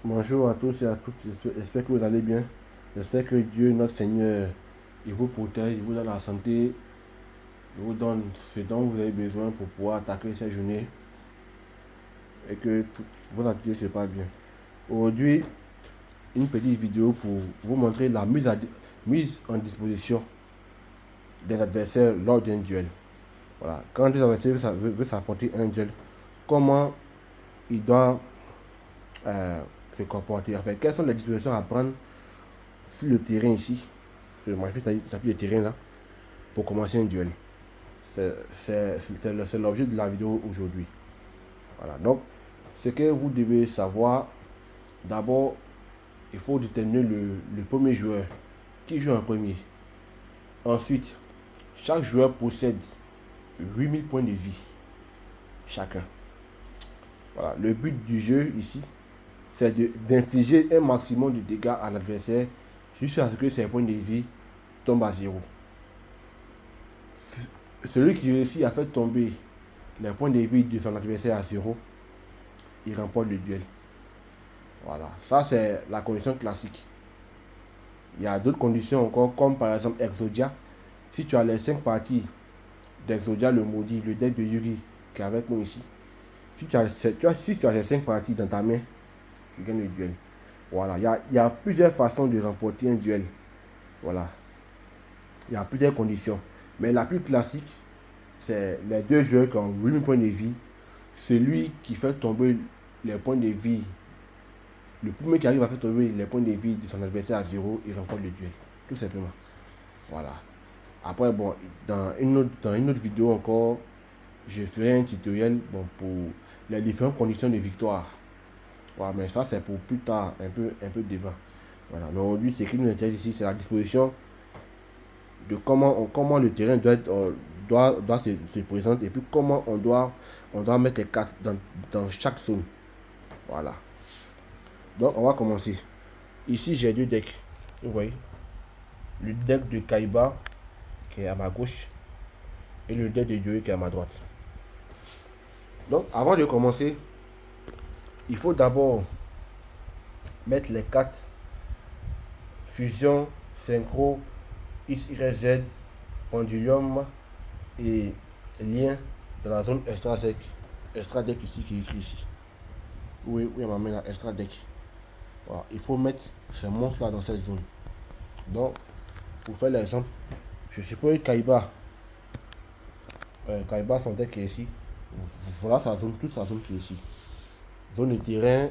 Bonjour à tous et à toutes, j'espère que vous allez bien. J'espère que Dieu, notre Seigneur, il vous protège, il vous donne la santé, il vous donne ce dont vous avez besoin pour pouvoir attaquer cette journée et que toutes vos activités se passent bien. Aujourd'hui, une petite vidéo pour vous montrer la mise en disposition des adversaires lors d'un duel. Voilà. Quand des adversaires veulent s'affronter un duel, comment ils doivent se comporter. Enfin, quelles sont les dispositions à prendre sur le terrain ici. Moi, je vais s'appuyer le terrain là pour commencer un duel. C'est l'objet de la vidéo aujourd'hui. Voilà. Donc, ce que vous devez savoir, d'abord, il faut déterminer le premier joueur qui joue en premier. Ensuite, chaque joueur possède 8000 points de vie chacun. Voilà. Le but du jeu ici, c'est d'infliger un maximum de dégâts à l'adversaire jusqu'à ce que ses points de vie tombent à zéro. Celui qui réussit à faire tomber les points de vie de son adversaire à zéro, il remporte le duel. Voilà, ça c'est la condition classique. Il y a d'autres conditions encore, comme par exemple Exodia. Si tu as les 5 parties d'Exodia, le maudit, le deck de Yuri qui est avec nous ici, si tu as les 5 parties dans ta main, tu gagnes le duel. Voilà, il y a plusieurs façons de remporter un duel. Voilà, il y a plusieurs conditions. Mais la plus classique, c'est les deux joueurs qui ont 8000 points de vie. Celui qui fait tomber les points de vie, le premier qui arrive à faire tomber les points de vie de son adversaire à zéro, il remporte le duel. Tout simplement. Voilà. Après, bon, dans une autre vidéo encore, je ferai un tutoriel pour les différentes conditions de victoire. Voilà, mais ça, c'est pour plus tard, un peu devant. Voilà. Mais aujourd'hui, ce qui nous intéresse ici, c'est la disposition de comment le terrain doit se présenter et puis comment on doit mettre les cartes dans chaque zone. Voilà. Donc, on va commencer. Ici, j'ai deux decks. Vous voyez. Le deck de Kaiba qui est à ma gauche et le deck de Joey qui est à ma droite. Donc, avant de commencer, il faut d'abord mettre les cartes fusion, synchro, XYZ, pendulum et lien dans la zone extra deck ici qui est ici. Oui, ma main là, extra deck. Voilà. Il faut mettre ces monstres là dans cette zone. Donc, pour faire l'exemple, je suppose Kaiba. Kaiba, son deck est ici. Voilà sa zone, toute sa zone qui est ici. Zone de terrain,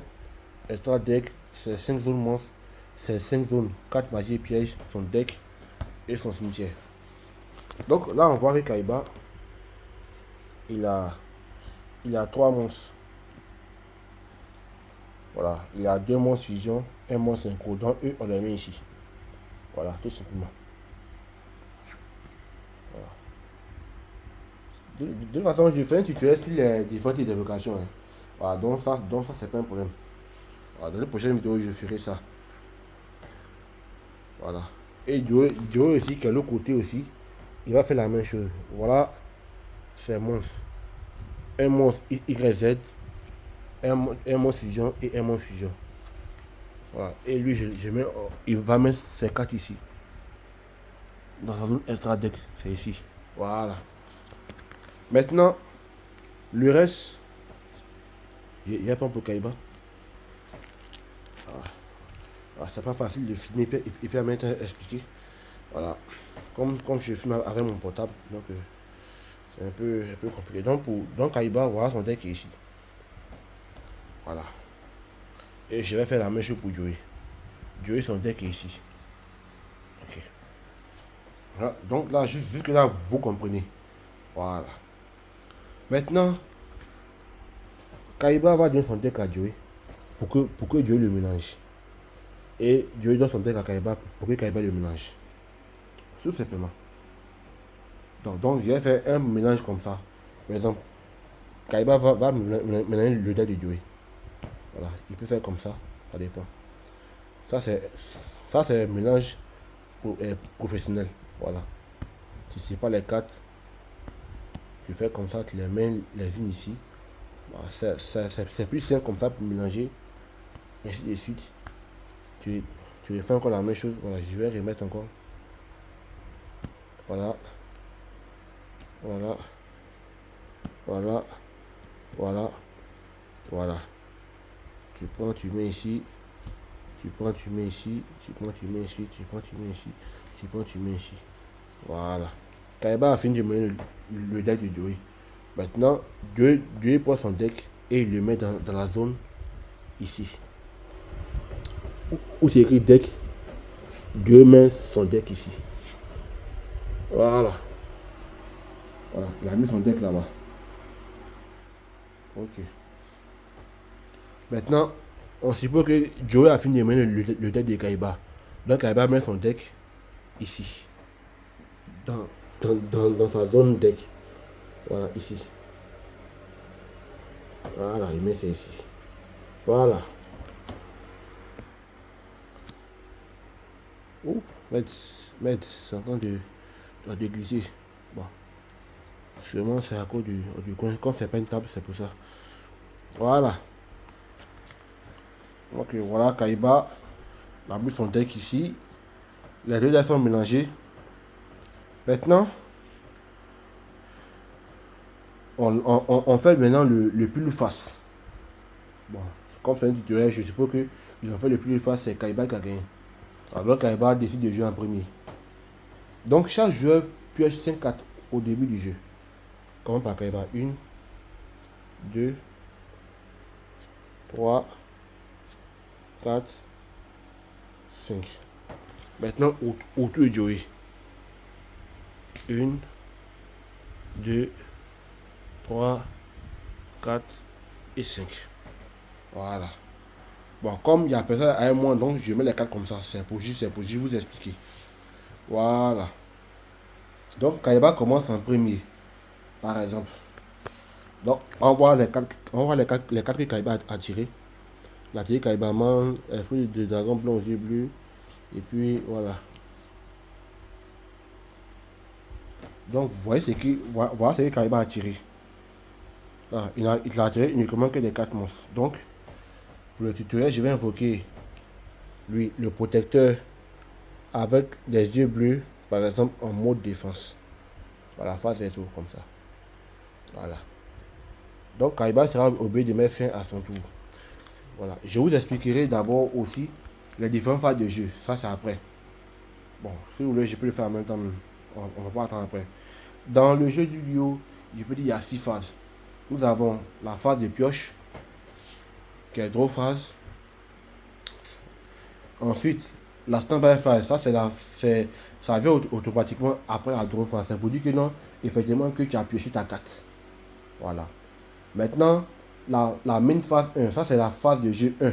extra deck, c'est 5 zones monstres, c'est 5 zones, 4 magies et pièges, son deck et son cimetière. Donc là, on voit que Kaiba, il a 3 monstres. Voilà, il a 2 monstres fusion, un monstre synchro, donc eux, on les met ici. Voilà, tout simplement. Voilà. De toute façon, je fais un tutoriel sur les différentes évocations. Hein. Voilà, donc ça c'est pas un problème. Voilà, dans les prochaines vidéos, je ferai ça. Voilà. Et Joe aussi, qui est l'autre côté aussi, il va faire la même chose. Voilà, c'est un monstre. Un monstre YZ, un monstre fusion et un monstre fusion. Voilà. Et lui, il va mettre ses cartes ici. Dans sa zone extra deck, c'est ici. Voilà. Maintenant, le reste, il y a pas pour Kaiba. C'est pas facile de filmer et puis à mettre expliquer. Voilà. Comme je filme avec mon portable, donc c'est un peu compliqué. Donc Kaiba, voilà son deck est ici. Voilà. Et je vais faire la même chose pour Joey. Joey, son deck est ici. Ok. Voilà. Donc là, jusque là, vous comprenez. Voilà. Maintenant, Kaiba va donner son deck à Joey pour que Joey le mélange. Et Joey donne son deck à Kaiba pour que Kaiba le mélange. Tout simplement. Donc je vais faire un mélange comme ça. Par exemple, Kaiba va mélanger le deck de Joey. Voilà, il peut faire comme ça dépend. Ça c'est un mélange professionnel. Voilà. Si c'est pas les cartes, tu fais comme ça, tu les mets les unes ici. Voilà, c'est plus simple comme ça pour mélanger ainsi de suite. Tu refais encore la même chose. Voilà, je vais remettre encore. Voilà. Voilà. Voilà. Voilà. Voilà. Tu prends, tu mets ici. Tu prends, tu mets ici. Tu prends, tu mets ici. Tu prends, tu mets ici. Tu prends, tu mets ici. Voilà. Kaiba a fini de mener le deck de Joey. Maintenant, Joey prend son deck et il le met dans la zone ici. Où c'est écrit deck, Joey met son deck ici. Voilà. Voilà, il a mis son deck là-bas. Ok. Maintenant, on suppose que Joey a fini de mener le deck de Kaiba. Donc Kaiba met son deck ici. Dans sa zone deck. Voilà, ici. Voilà, il met ça ici. Voilà. Oh, Med, c'est en train de glisser. Bon. Sûrement c'est à cause du coin. Comme c'est pas une table, c'est pour ça. Voilà. Ok, voilà, Kaiba a mis son deck ici. Les deux decks sont mélangés. Maintenant, on fait maintenant le pile face. Bon, comme c'est un tutoriel, je suppose que ils ont fait le pile face, c'est Kaiba qui a gagné. Alors Kaiba décide de jouer en premier. Donc chaque joueur pioche 5 cartes au début du jeu. Comment par Kaiba? 1, 2, 3, 4, 5. Maintenant, autour de Joey. 1, 2, 3, 4 et 5. Voilà. Bon, comme il y a personne à moi, donc je mets les cartes comme ça. C'est pour juste vous expliquer. Voilà. Donc, Kaiba commence en premier, par exemple. Donc, on voit les cartes que Kaiba a tirées. Il a tiré Kaiba Man, fruit de dragon blanc aux yeux bleus. Et puis, voilà. Donc, vous voyez ce que Kaiba a tiré. Voilà, il a tiré uniquement que des 4 monstres. Donc, pour le tutoriel, je vais invoquer lui, le protecteur avec des yeux bleus, par exemple, en mode défense. Voilà, phase et tout, comme ça. Voilà. Donc, Kaiba sera obligé de mettre fin à son tour. Voilà. Je vous expliquerai d'abord aussi les différentes phases de jeu. Ça, c'est après. Bon, si vous voulez, je peux le faire en même temps. On ne va pas attendre après. Dans le jeu du Yu, je peux dire qu'il y a 6 phases. Nous avons la phase de pioche, qui est draw phase. Ensuite, la standby phase, ça vient automatiquement après la draw phase. Ça vous dit que non, effectivement, que tu as pioché ta carte. Voilà. Maintenant, la main phase 1, ça c'est la phase de jeu 1.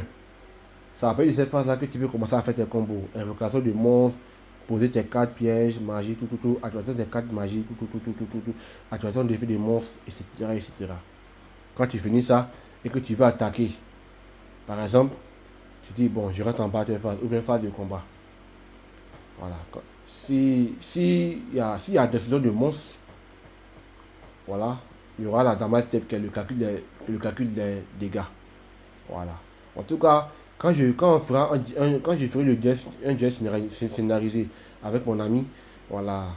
Ça appelle cette phase-là que tu peux commencer à faire tes combos. Invocation de monstres, poser tes cartes pièges, magie, tout, activation des cartes magie, tout, activation d'effets de monstres, etc., etc. Quand tu finis ça et que tu veux attaquer, par exemple, tu dis bon, je rentre en battle phase ou bien phase de combat. Voilà. S'il y a décision de monstres, voilà, il y aura la damage step qui est le calcul des dégâts. Voilà. En tout cas, quand je ferai un jet scénarisé avec mon ami, voilà,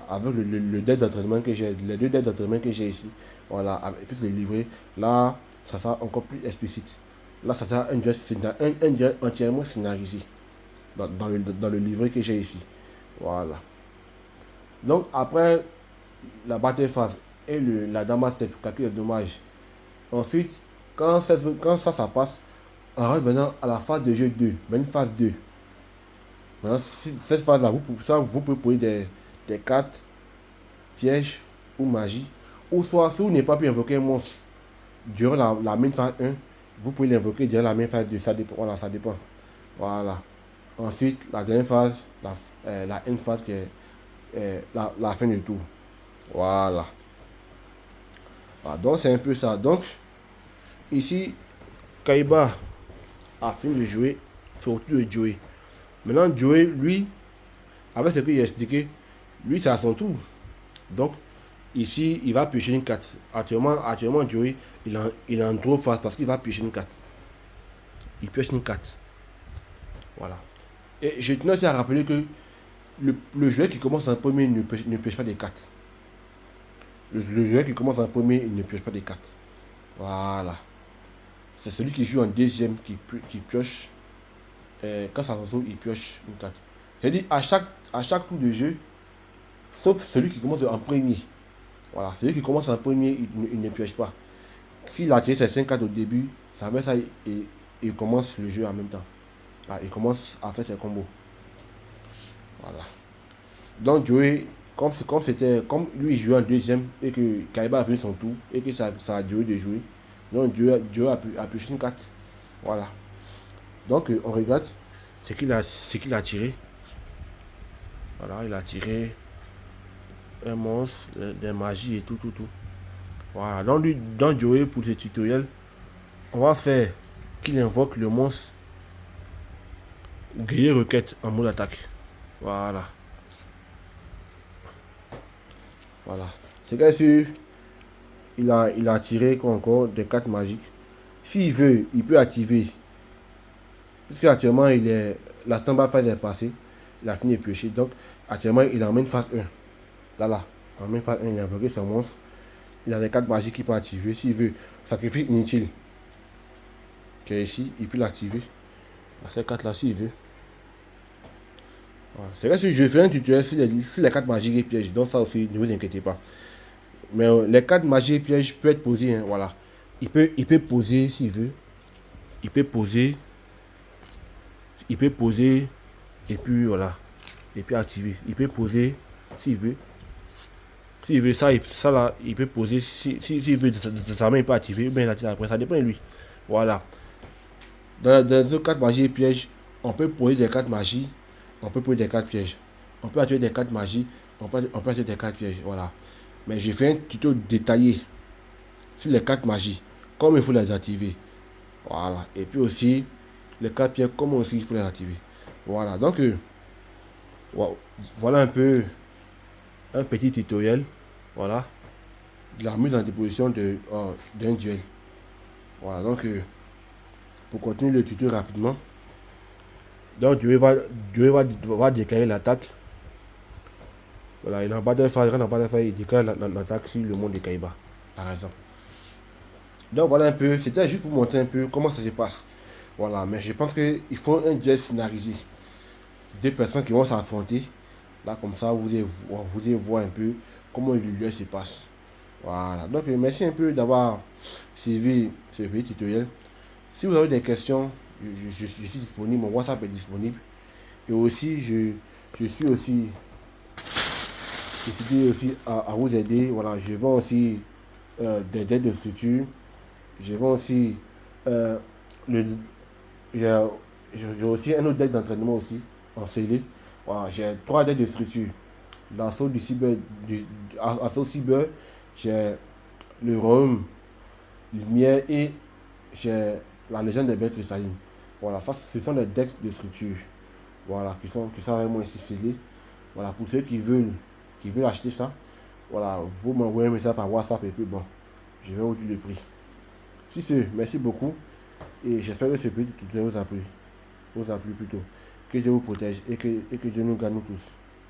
avec le deck d'entraînement que j'ai, les deux decks d'entraînement que j'ai ici, voilà, et puis les livrer, là, ça sera encore plus explicite. Là, ça sera un jet entièrement scénarisé dans le livret que j'ai ici. Voilà. Donc, après la battle phase et la damage step, calcul de dommages, ensuite, quand ça passe, on arrive maintenant à la phase de jeu 2, même phase 2. Maintenant, cette phase-là, vous pouvez poser des cartes, pièges ou magie. Ou soit, si vous n'avez pas pu invoquer un monstre durant la main phase 1, vous pouvez l'invoquer durant la main phase 2. Ça dépend. Voilà, ça dépend. Voilà. Ensuite, la dernière phase, la end phase qui est la fin du tour. Voilà. Donc, c'est un peu ça. Donc, ici, Kaiba a fini de jouer, surtout de Joey. Maintenant, Joey, lui, avec ce que j'ai expliqué, lui, c'est à son tour. Donc, ici, il va piocher une carte. Actuellement Joey, il est en draw phase parce qu'il va piocher une carte. il pioche une carte. Voilà. Et je tenais aussi à rappeler que le joueur qui commence en premier ne pioche pas des cartes. Le joueur qui commence en premier, il ne pioche pas des cartes. Voilà. C'est celui qui joue en deuxième qui pioche. Quand ça se trouve, il pioche une carte. C'est-à-dire, à chaque tour de jeu, sauf celui qui commence en premier. Voilà, celui qui commence en premier, il ne pioche pas. S'il a tiré ses 5 cartes au début, ça met ça et il commence le jeu en même temps. Ah, il commence à faire ses combos. Voilà. Donc Joey, comme lui il jouait en deuxième et que Kaiba a fait son tour et que ça a duré de jouer. Donc Joey a pioché une carte. Voilà. Donc on regarde ce qu'il a tiré. Voilà, il a tiré un monstre, des magies et tout. Voilà, dans Joey, pour ce tutoriel, on va faire qu'il invoque le monstre guerrier requête en mode attaque. Voilà. C'est que sûr, il a tiré encore des cartes magiques. S'il veut, il peut activer. Puisque actuellement, la stand-by phase est passée. Il a fini de piocher. Donc, actuellement, il emmène phase 1. Là. Il emmène phase 1, il a invoqué son monstre. Il a des cartes magiques qu'il peut activer. S'il veut, sacrifice inutile. Qui est ici, il peut l'activer. Ces cartes-là, s'il veut. Voilà. C'est vrai que je fais un tutoriel sur les cartes magiques et pièges. Donc, ça aussi, ne vous inquiétez pas. Mais les cartes magiques et pièges peuvent être posées. Hein, voilà. Il peut poser s'il veut. Il peut poser. Et puis voilà. Et puis activer. Il peut poser s'il veut. S'il veut ça là, il peut poser. S'il veut de sa main, il peut activer. Bien après, ça dépend de lui. Voilà. Dans les cartes magiques et pièges, on peut poser des cartes magiques. On peut poser des cartes pièges. On peut activer des cartes magiques. On peut activer des cartes pièges. Voilà. Mais j'ai fait un tuto détaillé sur les cartes magiques. Comment il faut les activer. Voilà. Et puis aussi, les cartes pièges, comment aussi il faut les activer. Voilà. Donc, voilà un peu un petit tutoriel. Voilà. De la mise en disposition d'un duel. Voilà. Donc, pour continuer le tuto rapidement. Donc, Dieu va déclarer l'attaque. Voilà, il est en bas de phase, il déclare l'attaque sur le monde de Kaiba, par exemple. Donc, voilà un peu, c'était juste pour montrer un peu comment ça se passe. Voilà, mais je pense qu'il faut un duel scénarisé. Deux personnes qui vont s'affronter. Là, comme ça, vous allez voir un peu comment le duel se passe. Voilà, donc merci un peu d'avoir suivi ce petit tutoriel. Si vous avez des questions, je suis disponible, mon WhatsApp est disponible. Et aussi, je suis aussi décidé aussi à vous aider. Voilà, je vends aussi des dettes de structure. Je vends aussi j'ai aussi un autre deck d'entraînement aussi en scellé. Voilà, j'ai 3 decks de structure. L'assaut du cyber, assaut cyber, j'ai le royaume lumière et j'ai la légende des bêtes cristallines. Voilà, ça ce sont les decks de structure. Voilà, qui sont vraiment ici scellés. Voilà, pour ceux qui veulent acheter ça, voilà, vous m'envoyez un message par WhatsApp et puis bon, je vais vous dire le prix. Si c'est, merci beaucoup et j'espère que ce petit tutoriel vous a plu plutôt. Que Dieu vous protège et que Dieu nous garde nous tous.